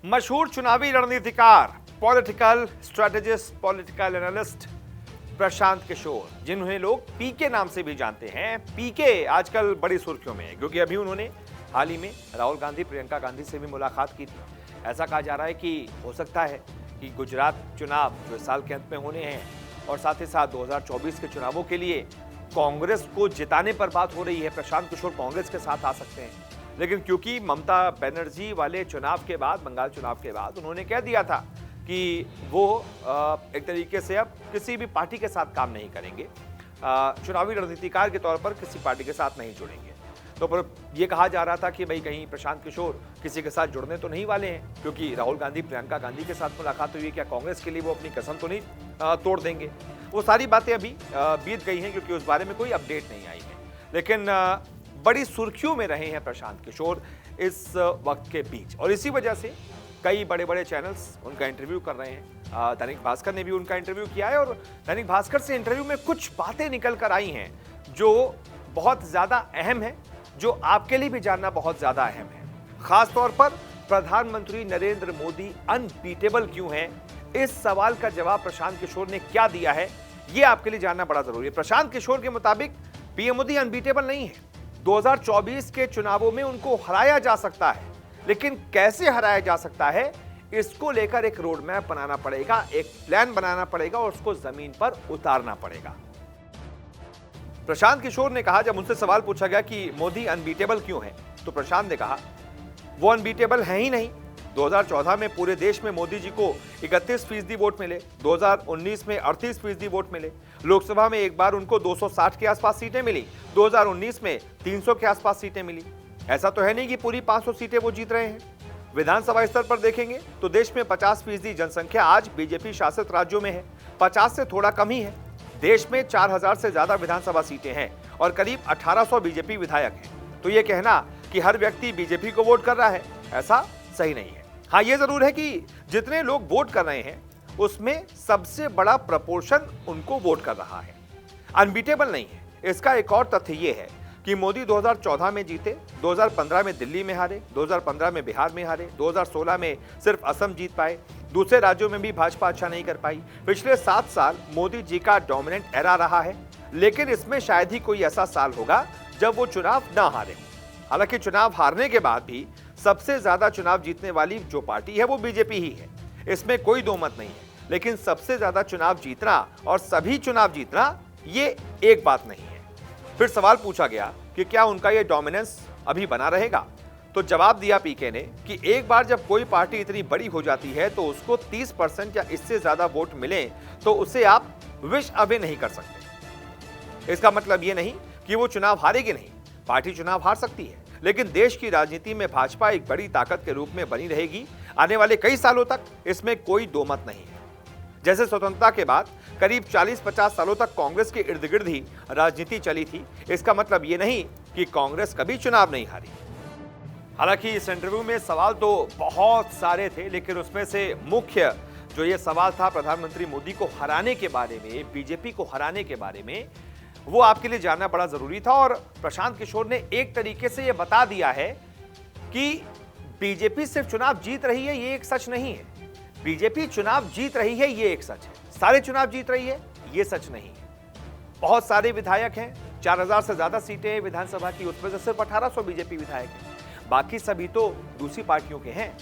मशहूर चुनावी रणनीतिकार, political strategist, political analyst Prashant Kishor, जिन्हें लोग पीके नाम से भी जानते हैं। पीके आजकल बड़ी सुर्खियों में है क्योंकि अभी उन्होंने हाल ही में राहुल गांधी, प्रियंका गांधी से भी मुलाकात की थी। ऐसा कहा जा रहा है कि हो सकता है कि गुजरात चुनाव जो इस साल के अंत में होने हैं और साथ ही साथ 2024 के चुनावों के लिए कांग्रेस को जिताने पर बात हो रही है, प्रशांत किशोर कांग्रेस के साथ आ सकते हैं। लेकिन क्योंकि ममता बनर्जी वाले चुनाव के बाद, बंगाल चुनाव के बाद उन्होंने कह दिया था कि वो एक तरीके से अब किसी भी पार्टी के साथ काम नहीं करेंगे, चुनावी रणनीतिकार के तौर पर किसी पार्टी के साथ नहीं जुड़ेंगे। तो पर यह कहा जा रहा था कि भाई कहीं प्रशांत किशोर किसी के साथ जुड़ने तो नहीं वाले हैं, क्योंकि राहुल गांधी, प्रियंका गांधी के साथ मुलाकात हुई है, क्या कांग्रेस के लिए वो अपनी कसम तो नहीं तोड़ देंगे। वो सारी बातें अभी बीत गई हैं क्योंकि उस बारे में कोई अपडेट नहीं आई है। लेकिन बड़ी सुर्खियों में रहे हैं प्रशांत किशोर इस वक्त के बीच, और इसी वजह से कई बड़े बड़े चैनल्स उनका इंटरव्यू कर रहे हैं। दैनिक भास्कर ने भी उनका इंटरव्यू किया है और दैनिक भास्कर से इंटरव्यू में कुछ बातें निकल कर आई हैं जो बहुत ज्यादा अहम है, जो आपके लिए भी जानना बहुत ज्यादा अहम है। खासतौर पर प्रधानमंत्री नरेंद्र मोदी अनबीटेबल क्यों हैं, इस सवाल का जवाब प्रशांत किशोर ने क्या दिया है, यह आपके लिए जानना बड़ा जरूरी है। प्रशांत किशोर के मुताबिक पीएम मोदी अनबीटेबल नहीं है। 2024 के चुनावों में उनको हराया जा सकता है, लेकिन कैसे हराया जा सकता है, इसको लेकर एक रोड मैप बनाना पड़ेगा, एक प्लान बनाना पड़ेगा और उसको जमीन पर उतारना पड़ेगा। प्रशांत किशोर ने कहा, जब उनसे सवाल पूछा गया कि मोदी अनबीटेबल क्यों है, तो प्रशांत ने कहा वो अनबीटेबल है ही नहीं। 2014 में पूरे देश में मोदी जी को 31% वोट मिले, 2019 में 38% वोट मिले, लोकसभा में एक बार उनको 260 के आसपास सीटें मिली, 2019 में 300 के आसपास सीटें मिली। ऐसा तो है नहीं कि पूरी 500 सीटें वो जीत रहे हैं। विधानसभा स्तर पर देखेंगे तो देश में 50% जनसंख्या आज बीजेपी शासित राज्यों में है, 50 से थोड़ा कम ही है। देश में 4000 से ज्यादा विधानसभा सीटें हैं और करीब 1800 बीजेपी विधायक हैं। तो यह कहना कि हर व्यक्ति बीजेपी को वोट कर रहा है, ऐसा सही नहीं है। हाँ, यह जरूर है कि जितने लोग वोट कर रहे हैं उसमें सबसे बड़ा प्रपोर्शन उनको वोट कर रहा है। अनबीटेबल नहीं है। इसका एक और तथ्य यह है कि मोदी 2014 में जीते, 2015 में दिल्ली में हारे, 2015 में बिहार में हारे, 2016 में सिर्फ असम जीत पाए, दूसरे राज्यों में भी भाजपा अच्छा नहीं कर पाई। पिछले 7 साल मोदी जी का डोमिनेंट एरा रहा है, लेकिन इसमें शायद ही कोई ऐसा साल होगा जब वो चुनाव ना हारे। हालांकि चुनाव हारने के बाद भी सबसे ज्यादा चुनाव जीतने वाली जो पार्टी है वो बीजेपी ही है, इसमें कोई दो मत नहीं है। लेकिन सबसे ज्यादा चुनाव जीतना और सभी चुनाव जीतना ये एक बात नहीं है। फिर सवाल पूछा गया कि क्या उनका ये डोमिनेंस अभी बना रहेगा, तो जवाब दिया पीके ने कि एक बार जब कोई पार्टी इतनी बड़ी हो जाती है तो उसको 30% या इससे ज्यादा वोट मिले तो उसे आप विश अवे नहीं कर सकते। इसका मतलब ये नहीं कि वो चुनाव हारेगी नहीं, पार्टी चुनाव हार सकती है, लेकिन देश की राजनीति में भाजपा एक बड़ी ताकत के रूप में बनी रहेगी आने वाले कई सालों तक, इसमें कोई दो मत नहीं है। जैसे स्वतंत्रता के बाद करीब 40-50 सालों तक कांग्रेस के इर्द गिर्द ही राजनीति चली थी, इसका मतलब यह नहीं कि कांग्रेस कभी चुनाव नहीं हारी। हालांकि इस इंटरव्यू में सवाल तो बहुत सारे थे, लेकिन उसमें से मुख्य जो ये सवाल था प्रधानमंत्री मोदी को हराने के बारे में, बीजेपी को हराने के बारे में, वो आपके लिए जानना बड़ा जरूरी था। और प्रशांत किशोर ने एक तरीके से यह बता दिया है कि बीजेपी सिर्फ चुनाव जीत रही है, ये एक सच नहीं है। बीजेपी चुनाव जीत रही है, ये एक सच है। सारे चुनाव जीत रही है, ये सच नहीं है। बहुत सारे विधायक हैं, 4000 से ज्यादा सीटें विधानसभा की, उसमें से सिर्फ 1800 बीजेपी विधायक हैं, बाकी सभी तो दूसरी पार्टियों के हैं।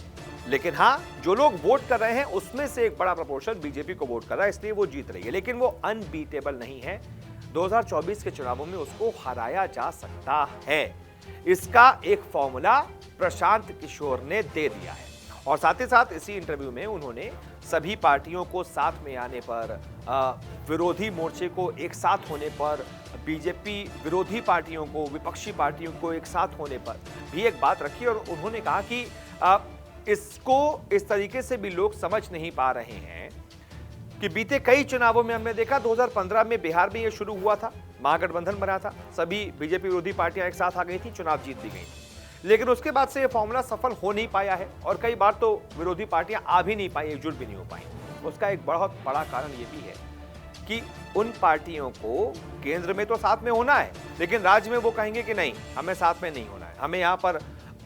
लेकिन हाँ, जो लोग वोट कर रहे हैं उसमें से एक बड़ा प्रपोर्शन बीजेपी को वोट कर रहा है, इसलिए वो जीत रही है। लेकिन वो अनबीटेबल नहीं है। 2024 के चुनावों में उसको हराया जा सकता है, इसका एक फॉर्मूला प्रशांत किशोर ने दे दिया है। और साथ ही साथ इसी इंटरव्यू में उन्होंने सभी पार्टियों को साथ में आने पर, विरोधी मोर्चे को एक साथ होने पर, बीजेपी विरोधी पार्टियों को, विपक्षी पार्टियों को एक साथ होने पर भी एक बात रखी। और उन्होंने कहा कि इसको इस तरीके से भी लोग समझ नहीं पा रहे हैं कि बीते कई चुनावों में हमने देखा, 2015 में बिहार में यह शुरू हुआ था, महागठबंधन बना था, सभी बीजेपी विरोधी पार्टियां एक साथ आ गई थी, चुनाव जीत भी गई थी। लेकिन उसके बाद से यह फॉर्मूला सफल हो नहीं पाया है और कई बार तो विरोधी पार्टियां आ भी नहीं पाई, एकजुट भी नहीं हो पाई। उसका एक बहुत बड़ा कारण यह भी है कि उन पार्टियों को केंद्र में तो साथ में होना है, लेकिन राज्य में वो कहेंगे कि नहीं, हमें साथ में नहीं होना है, हमें यहाँ पर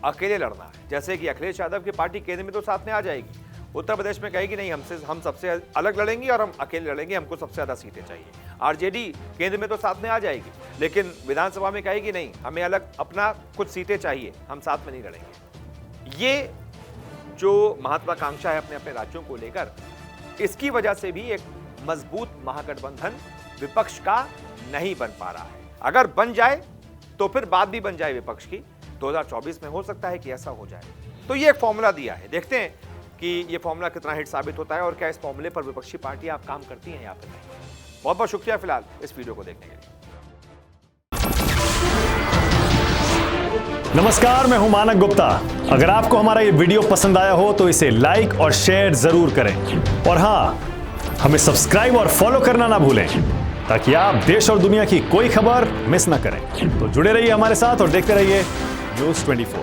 अकेले लड़ना है। जैसे कि अखिलेश यादव की पार्टी केंद्र में तो साथ में आ जाएगी, उत्तर प्रदेश में कहेगी नहीं, हम सबसे अलग लड़ेंगे और हम अकेले लड़ेंगे, हमको सबसे ज्यादा सीटें चाहिए। आरजेडी केंद्र में तो साथ में आ जाएगी, लेकिन विधानसभा में कहेगी नहीं, हमें अलग अपना कुछ सीटें चाहिए, हम साथ में नहीं लड़ेंगे। ये जो महत्वाकांक्षा है अपने अपने राज्यों को लेकर, इसकी वजह से भी एक मजबूत महागठबंधन विपक्ष का नहीं बन पा रहा है। अगर बन जाए तो फिर बात भी बन जाए विपक्ष की, 2024 में हो सकता है कि ऐसा हो जाए। तो ये एक फॉर्मूला दिया है, देखते हैं कि ये फॉर्मूला कितना हिट साबित होता है और क्या इस फॉर्मूले पर विपक्षी पार्टियां आप काम करती हैं या फिर नहीं। बहुत बहुत शुक्रिया फिलहाल इस वीडियो को देखने के लिए। नमस्कार, मैं हूं मानक गुप्ता। अगर आपको हमारा ये वीडियो पसंद आया हो तो इसे लाइक और शेयर जरूर करें, और हां, हमें सब्सक्राइब और फॉलो करना ना भूलें ताकि आप देश और दुनिया की कोई खबर मिस ना करें। तो जुड़े रहिए हमारे साथ और देखते रहिए न्यूज़ 24।